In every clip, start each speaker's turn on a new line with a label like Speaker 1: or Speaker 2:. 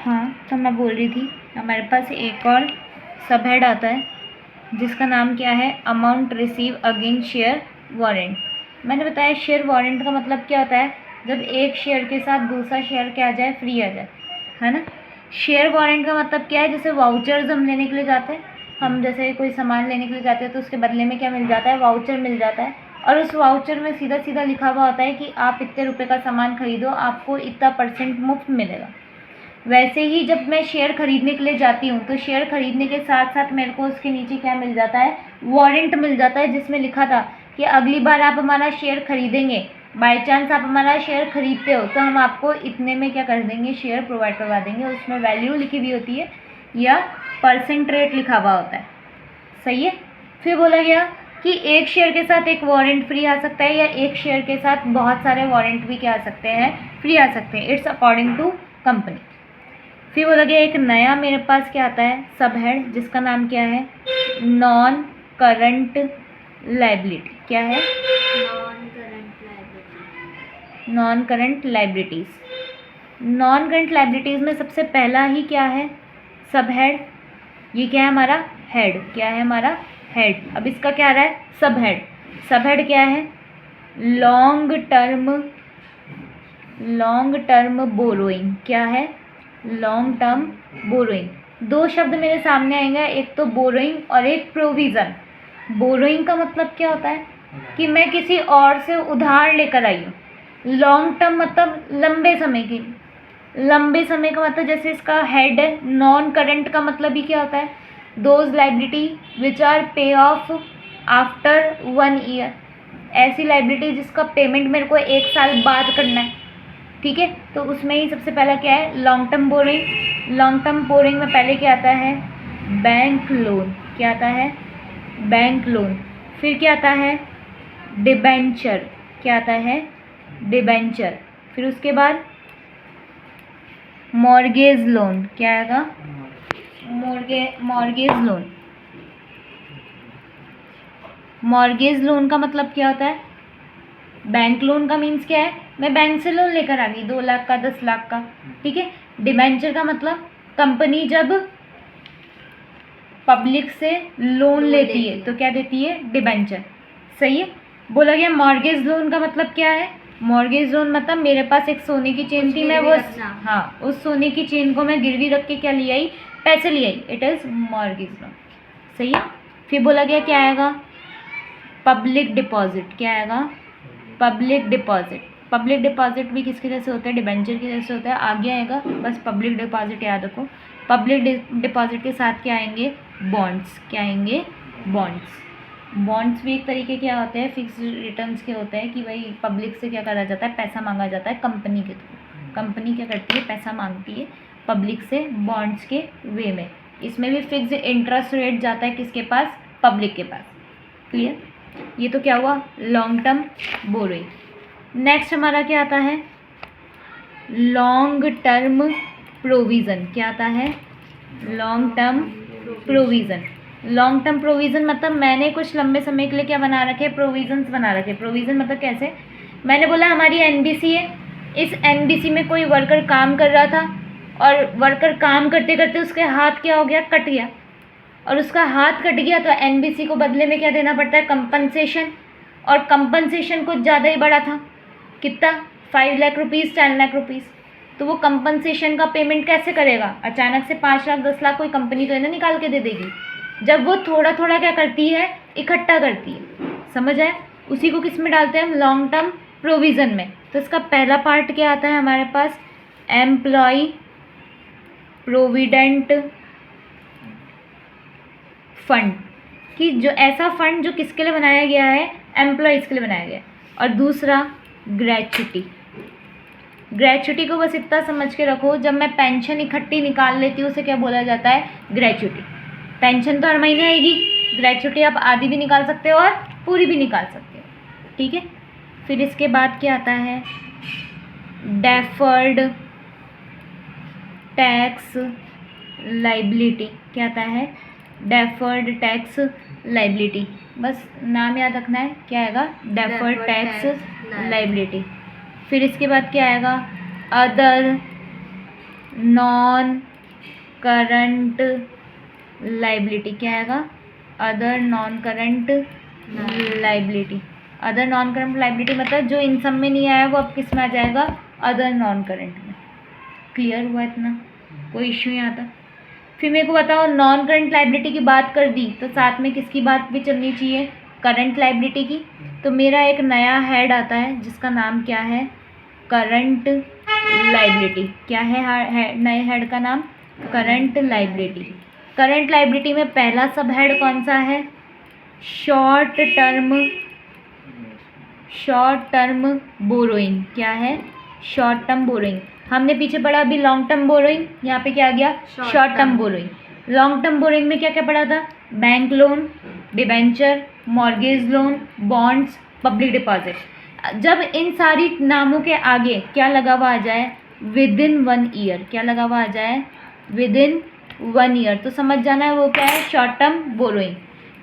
Speaker 1: हाँ, तो मैं बोल रही थी हमारे पास एक और सब हेड आता है जिसका नाम क्या है, amount receive against share warrant. मैंने बताया शेयर वारंट का मतलब क्या होता है, जब एक शेयर के साथ दूसरा शेयर क्या आ जाए, फ्री आ जाए, है ना। शेयर वारंट का मतलब क्या है, जैसे वाउचर्स हम लेने के लिए जाते हैं, हम जैसे कोई सामान लेने के लिए जाते हैं तो उसके बदले में क्या मिल जाता है, वाउचर मिल जाता है। और उस वाउचर में सीधा सीधा लिखा हुआ होता है कि आप इतने रुपए का सामान खरीदो, आपको इतना % मुफ्त मिलेगा। वैसे ही जब मैं शेयर खरीदने के लिए जाती हूँ तो शेयर खरीदने के साथ साथ मेरे को उसके नीचे क्या मिल जाता है, वारंट मिल जाता है, जिसमें लिखा था कि अगली बार आप हमारा शेयर खरीदेंगे, बाय चांस आप हमारा शेयर खरीदते हो तो हम आपको इतने में क्या कर देंगे, शेयर प्रोवाइड करवा देंगे। उसमें वैल्यू लिखी हुई होती है या % रेट लिखा हुआ होता है। सही है। फिर बोला गया कि एक शेयर के साथ एक वारंट फ्री आ सकता है या एक शेयर के साथ बहुत सारे वारंट भी क्या आ सकते हैं, फ्री आ सकते हैं। It's according to company. फिर बोला गया एक नया मेरे पास क्या आता है, सब हेड, जिसका नाम क्या है, नॉन करंट लाइबिलिटी। क्या है, non current liabilities. Non current liabilities में सबसे पहला ही क्या है, सब हेड। ये क्या है हमारा हेड, क्या है हमारा हेड। अब इसका क्या आ रहा है, सब हेड। सब हेड क्या है, लॉन्ग टर्म बोरोइंग। क्या है, लॉन्ग टर्म बोरोइंग। दो शब्द मेरे सामने आएंगे, एक तो बोरोइंग और एक प्रोविज़न। बोरोइंग का मतलब क्या होता है कि मैं किसी और से उधार लेकर आई हूँ। लॉन्ग टर्म मतलब लंबे समय की, लंबे समय का मतलब जैसे इसका हेड है। नॉन करंट का मतलब ही क्या होता है, दोज लाइबिलिटी विच आर पे ऑफ आफ्टर 1 ईयर। ऐसी लाइबिलिटी जिसका पेमेंट मेरे को 1 साल बाद करना है, ठीक है। तो उसमें ही सबसे पहला क्या है, long term borrowing. Long term borrowing में पहले क्या आता है, बैंक लोन। क्या आता है, बैंक लोन। फिर क्या आता है, डिबेंचर। क्या आता है, डिबेंचर। फिर उसके बाद मॉर्गेज लोन। क्या आएगा, मॉर्गेज लोन। मॉर्गेज लोन का मतलब क्या होता है, बैंक लोन का मीन्स क्या है, मैं बैंक से लोन लेकर आ गई 2 लाख का, 10 लाख का, ठीक है। डिबेंचर का मतलब कंपनी जब पब्लिक से लोन लेती है तो क्या देती है, डिबेंचर। सही है। बोला गया मॉर्गेज लोन का मतलब क्या है, मॉर्गेज लोन मतलब मेरे पास एक सोने की चेन थी, मैं वो, हाँ, उस सोने की चेन को मैं गिरवी रख के क्या ले आई, पैसे ले आई। It is mortgage loan. सही है। फिर बोला गया क्या आएगा, पब्लिक डिपॉजिट। क्या आएगा, पब्लिक डिपॉजिट। पब्लिक डिपॉजिट भी किसकी जैसे होता है, डिबेंचर की जैसे होता है। आगे आएगा, बस पब्लिक डिपॉजिट याद रखो। पब्लिक डिपॉजिट के साथ क्या आएंगे, बॉन्ड्स। क्या आएंगे, बॉन्ड्स। बॉन्ड्स भी एक तरीके क्या होते हैं, फिक्स रिटर्न्स के होते हैं कि भाई पब्लिक से क्या करा जाता है, पैसा मांगा जाता है कंपनी के थ्रू। कंपनी क्या करती है, पैसा मांगती है पब्लिक से बॉन्ड्स के वे में। इसमें भी फिक्स इंटरेस्ट रेट जाता है किसके पास, पब्लिक के पास। क्लियर। ये तो क्या हुआ, लॉन्ग टर्म बोरोइंग। नेक्स्ट हमारा क्या आता है, लॉन्ग टर्म प्रोविज़न। क्या आता है, long term provision. Long term provision मतलब मैंने कुछ लंबे समय के लिए क्या बना रखे, प्रोविज़न्स बना रखे। प्रोविज़न मतलब कैसे, मैंने बोला हमारी एनबीसी है, इस एनबीसी में कोई वर्कर काम कर रहा था और वर्कर काम करते करते उसके हाथ क्या हो गया, कट गया, और उसका हाथ कट गया तो एनबीसी को बदले में क्या देना पड़ता है, कंपनसेशन। और कंपनसेशन कुछ ज़्यादा ही बड़ा था, कितना, 5 लाख रुपीज़, 10 लाख रुपीज़। तो वो कंपनसेशन का पेमेंट कैसे करेगा, अचानक से 5 लाख 10 लाख कोई कंपनी तो है ना निकाल के दे देगी। जब वो थोड़ा थोड़ा क्या करती है, इकट्ठा करती है। समझ आए, उसी को किस में डालते हैं हम, लॉन्ग टर्म प्रोविज़न में। तो इसका पहला पार्ट क्या आता है हमारे पास, एम्प्लॉय प्रोविडेंट फंड, कि जो ऐसा फंड जो किसके लिए बनाया गया है, एम्प्लॉयज़ के लिए बनाया गया है। और दूसरा ग्रेच्युटी। ग्रेच्युटी को बस इतना समझ के रखो, जब मैं पेंशन इकट्ठी निकाल लेती हूँ उसे क्या बोला जाता है, ग्रेच्युटी। पेंशन तो हर महीने आएगी, ग्रेच्युटी आप आधी भी निकाल सकते हो और पूरी भी निकाल सकते हो, ठीक है। फिर इसके बाद क्या आता है, डेफर्ड टैक्स लाइबिलिटी। क्या आता है, डेफर्ड टैक्स लाइबिलिटी। बस नाम याद रखना है, क्या आएगा, डेफर्ड टैक्स लाइबिलिटी। फिर इसके बाद क्या आएगा, अदर नॉन करंट लाइबिलिटी। क्या आएगा? Other non current liability. Other non current liability मतलब जो इन सब में नहीं आया वो अब किस में आ जाएगा? अदर नॉन करंट में। क्लियर हुआ इतना? कोई इश्यू यहाँ तक? फिर मेरे को बताओ, नॉन करंट लाइबिलिटी की बात कर दी तो साथ में किसकी बात भी चलनी चाहिए? करंट लाइबिलिटी की। तो मेरा एक नया हेड आता है जिसका नाम क्या है? Current liability. क्या है नए हेड का नाम? Current liability. करंट लाइबिलिटी में पहला सब हेड कौन सा है? Short term borrowing. क्या है? Short term borrowing. हमने पीछे पढ़ा अभी लॉन्ग टर्म बोरोइंग, यहाँ पे क्या आ गया? Short term borrowing. Long term borrowing में क्या क्या पढ़ा था? Bank loan, debenture, mortgage loan, bonds, public deposit. जब इन सारी नामों के आगे क्या लगा हुआ आ जाए? With in 1 year. क्या लगा हुआ आ जाए? विद इन 1 ईयर, तो समझ जाना है वो क्या है? Short term borrowing.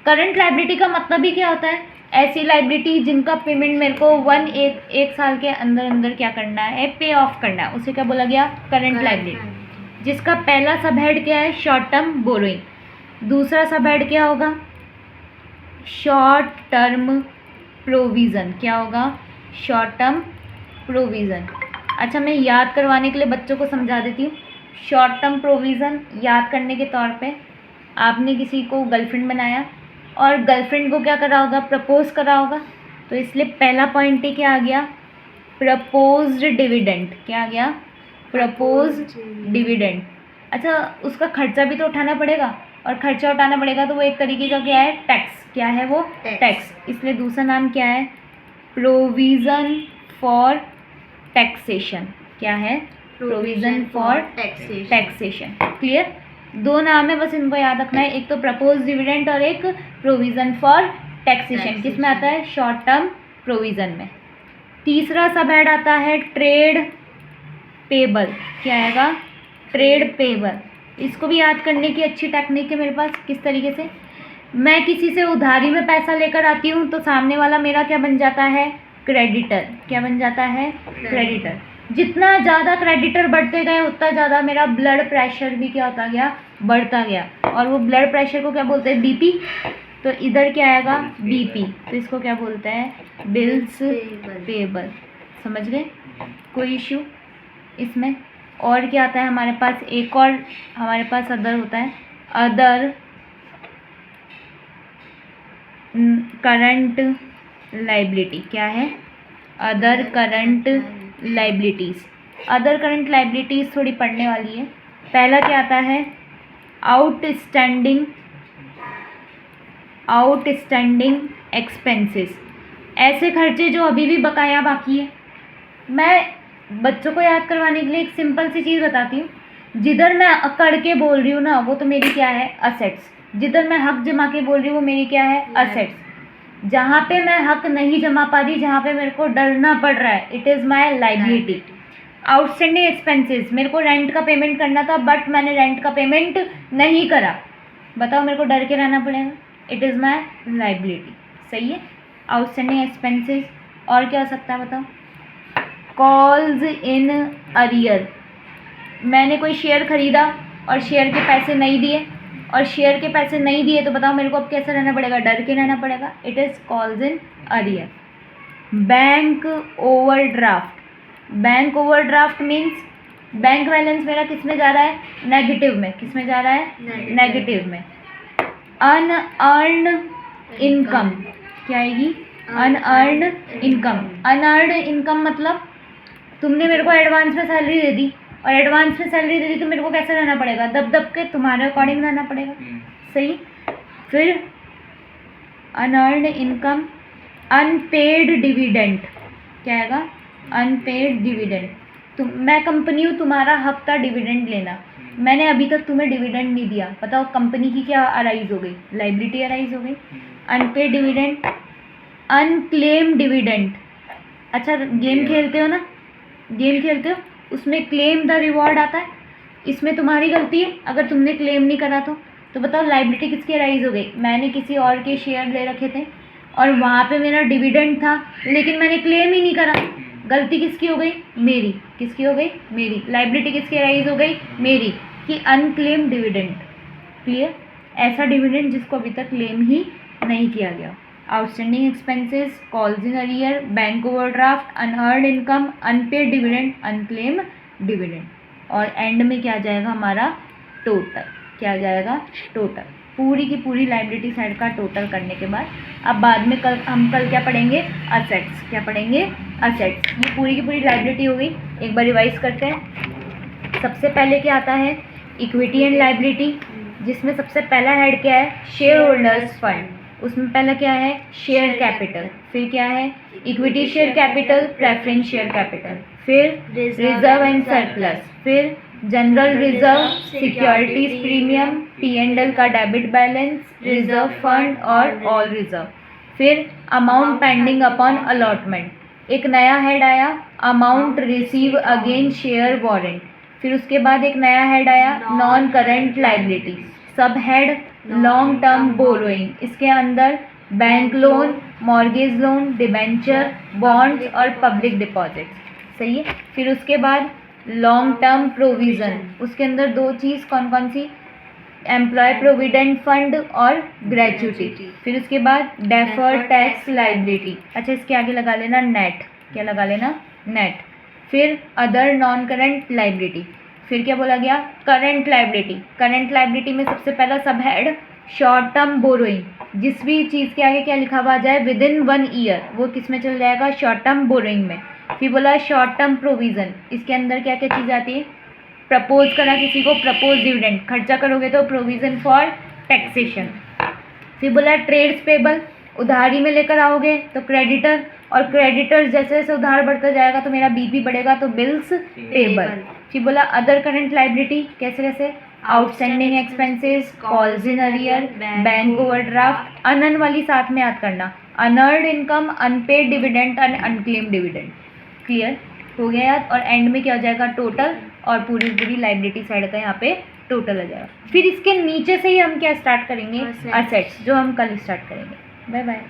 Speaker 1: Current liability का मतलब ही क्या होता है? ऐसी लाइबिलिटी जिनका पेमेंट मेरे को एक साल के अंदर अंदर क्या करना है? पे ऑफ करना है, उसे क्या बोला गया? Current liability. जिसका पहला सब हेड क्या है? Short term borrowing. दूसरा सब हेड क्या होगा? Short term provision. क्या होगा? Short term provision. अच्छा, मैं याद करवाने के लिए बच्चों को समझा देती हूँ। शॉर्ट टर्म प्रोविज़न याद करने के तौर पे आपने किसी को गर्लफ्रेंड बनाया और गर्लफ्रेंड को क्या करा होगा? प्रपोज करा होगा। तो इसलिए पहला पॉइंट ही क्या आ गया? Proposed dividend. क्या आ गया? Proposed dividend. अच्छा, उसका खर्चा भी तो उठाना पड़ेगा, और खर्चा उठाना पड़ेगा तो वो एक तरीके का क्या है? टैक्स। क्या है वो? टैक्स। इसलिए दूसरा नाम क्या है? Provision for taxation. क्या है? Provision for taxation. क्लियर? 2 नाम है, बस इनको याद रखना है। एक तो प्रपोज डिविडेंड और एक प्रोविज़न फॉर टैक्सेशन। किस में आता है? शॉर्ट टर्म प्रोविज़न में। तीसरा सब हेड आता है ट्रेड पेबल। क्या आएगा? Trade payable. इसको भी याद करने की अच्छी टेक्निक है मेरे पास। किस तरीके से? मैं किसी से उधारी में पैसा लेकर आती हूँ तो सामने वाला मेरा क्या बन जाता है? क्रेडिटर। क्या बन जाता है? क्रेडिटर। जितना ज़्यादा क्रेडिटर बढ़ते गए उतना ज़्यादा मेरा ब्लड प्रेशर भी क्या होता गया? बढ़ता गया। और वो ब्लड प्रेशर को क्या बोलते हैं? बीपी। तो इधर क्या आएगा? बीपी। तो इसको क्या बोलते हैं? Bills payable. समझ गए? कोई इशू इसमें? और क्या आता है हमारे पास? एक और हमारे पास अदर होता है, अदर करंट लाइबिलिटी। क्या है? Other current liabilities. Other current liabilities थोड़ी पढ़ने वाली है। पहला क्या आता है? Outstanding expenses. ऐसे खर्चे जो अभी भी बकाया बाकी है। मैं बच्चों को याद करवाने के लिए एक सिंपल सी चीज़ बताती हूँ। जिधर मैं करके बोल रही हूँ ना, वो तो मेरी क्या है? असेट्स। जिधर मैं हक जमा के बोल रही हूँ वो मेरी क्या है? असेट्स। जहाँ पे मैं हक नहीं जमा पा रही, जहाँ पे मेरे को डरना पड़ रहा है, it is my liability. Outstanding expenses, मेरे को रेंट का पेमेंट करना था बट मैंने रेंट का पेमेंट नहीं करा। बताओ, मेरे को डर के रहना पड़ेगा, इट इज़ माई लाइबिलिटी। सही है? Outstanding expenses. और क्या हो सकता है बताओ? Calls in arrear. मैंने कोई शेयर खरीदा और शेयर के पैसे नहीं दिए, तो बताओ मेरे को अब कैसे रहना पड़ेगा? डर के रहना पड़ेगा। It is calls in arrear. Bank overdraft. Bank overdraft means bank balance मेरा किस में जा रहा है? नेगेटिव में। किस में जा रहा है? नेगेटिव में। Unearned income. क्या आएगी? Unearned income. अनअर्न्ड इनकम मतलब तुमने मेरे को एडवांस में सैलरी दे दी, और एडवांस में सैलरी दे दी तो मेरे को कैसे रहना पड़ेगा? दब दब के तुम्हारे अकॉर्डिंग रहना पड़ेगा। सही? फिर अनअर्न्ड इनकम। Unpaid dividend. क्या आएगा? Unpaid dividend. मैं कंपनी हूँ, तुम्हारा हक था डिविडेंड लेना, मैंने अभी तक तुम्हें डिविडेंड नहीं दिया। बताओ कंपनी की क्या अराइज हो गई? लाइबिलिटी अराइज हो गई। Unpaid dividend. Unclaim dividend. अच्छा, गेम खेलते हो ना? गेम खेलते हो, उसमें क्लेम द रिवॉर्ड आता है। इसमें तुम्हारी गलती है अगर तुमने क्लेम नहीं करा तो बताओ लाइबिलिटी किसकी अराइज हो गई? मैंने किसी और के शेयर ले रखे थे और वहाँ पे मेरा डिविडेंड था, लेकिन मैंने क्लेम ही नहीं करा। गलती किसकी हो गई? मेरी। किसकी हो गई? मेरी। लाइबिलिटी किसकी राइज हो गई? मेरी, कि अनक्लेम डिविडेंड। क्लियर? ऐसा डिविडेंड जिसको अभी तक क्लेम ही नहीं किया गया। Outstanding expenses, calls in arrear, bank overdraft, unearned income, unpaid dividend, unclaim dividend. और एंड में क्या आ जाएगा हमारा? टोटल। क्या आ जाएगा? टोटल। पूरी की पूरी लाइबिलिटी साइड का टोटल करने के बाद अब बाद में हम कल क्या पढ़ेंगे? असेट्स। क्या पढ़ेंगे? असेट्स। ये पूरी की पूरी लाइबिलिटी हो गई। एक बार रिवाइज करते हैं। सबसे पहले क्या आता है? इक्विटी एंड लाइबिलिटी, जिसमें सबसे पहला हेड क्या है? Share holders fund. उसमें पहला क्या है? Share capital. फिर क्या है? Equity share capital, preference share capital. फिर रिजर्व एंड सरप्लस। फिर general reserve, securities premium, P&L का डेबिट बैलेंस, रिजर्व फंड और ऑल रिजर्व। फिर अमाउंट पेंडिंग अपॉन अलॉटमेंट। एक नया हेड आया, amount receive again share warrant. फिर उसके बाद एक नया हेड आया, नॉन करेंट लाइबिलिटी। सब हेड लॉन्ग टर्म बोरोइंग। इसके अंदर bank loan, mortgage loan, debenture, bonds और पब्लिक डिपॉजिट्स। सही है। फिर उसके बाद लॉन्ग टर्म प्रोविज़न। उसके अंदर दो चीज़ कौन कौन सी? एम्प्लॉय प्रोविडेंट फंड और ग्रेच्युटी। फिर उसके बाद डेफर्ड टैक्स लाइबिलिटी। अच्छा, इसके आगे लगा लेना नेट। क्या लगा लेना? नेट। फिर अदर नॉन करेंट लाइबिलिटी। फिर क्या बोला गया? Current liability. करंट लाइबिलिटी में सबसे पहला सब हेड शॉर्ट टर्म बोरोइंग। जिस भी चीज़ के आगे क्या लिखा हुआ जाए विदिन 1 ईयर, वो किस में चल जाएगा? शॉर्ट टर्म बोरोइंग में। फिर बोला शॉर्ट टर्म प्रोविज़न। इसके अंदर क्या क्या चीज़ आती है? प्रपोज करा किसी को, प्रपोज डिविडेंड। खर्चा करोगे तो प्रोविज़न फॉर टैक्सेशन। फिर बोला ट्रेड्स पेबल, उधारी में लेकर आओगे तो क्रेडिटर, और क्रेडिटर्स जैसे जैसे उधार बढ़ता जाएगा तो मेरा बीपी बढ़ेगा तो बिल्स पेबल। फिर बोला अदर करंट लाइबिलिटी, कैसे कैसे? Outstanding expenses, calls in arrear, bank overdraft. Unearn वाली साथ में याद करना, unearned income, unpaid dividend and unclaim dividend. Clear हो गया याद? और एंड में क्या हो जाएगा? टोटल। और पूरी पूरी लाइबिलिटी साइड का यहाँ पे टोटल आ जाएगा। फिर इसके नीचे से ही हम क्या स्टार्ट करेंगे? असेट्स, जो हम कल स्टार्ट करेंगे। Bye bye.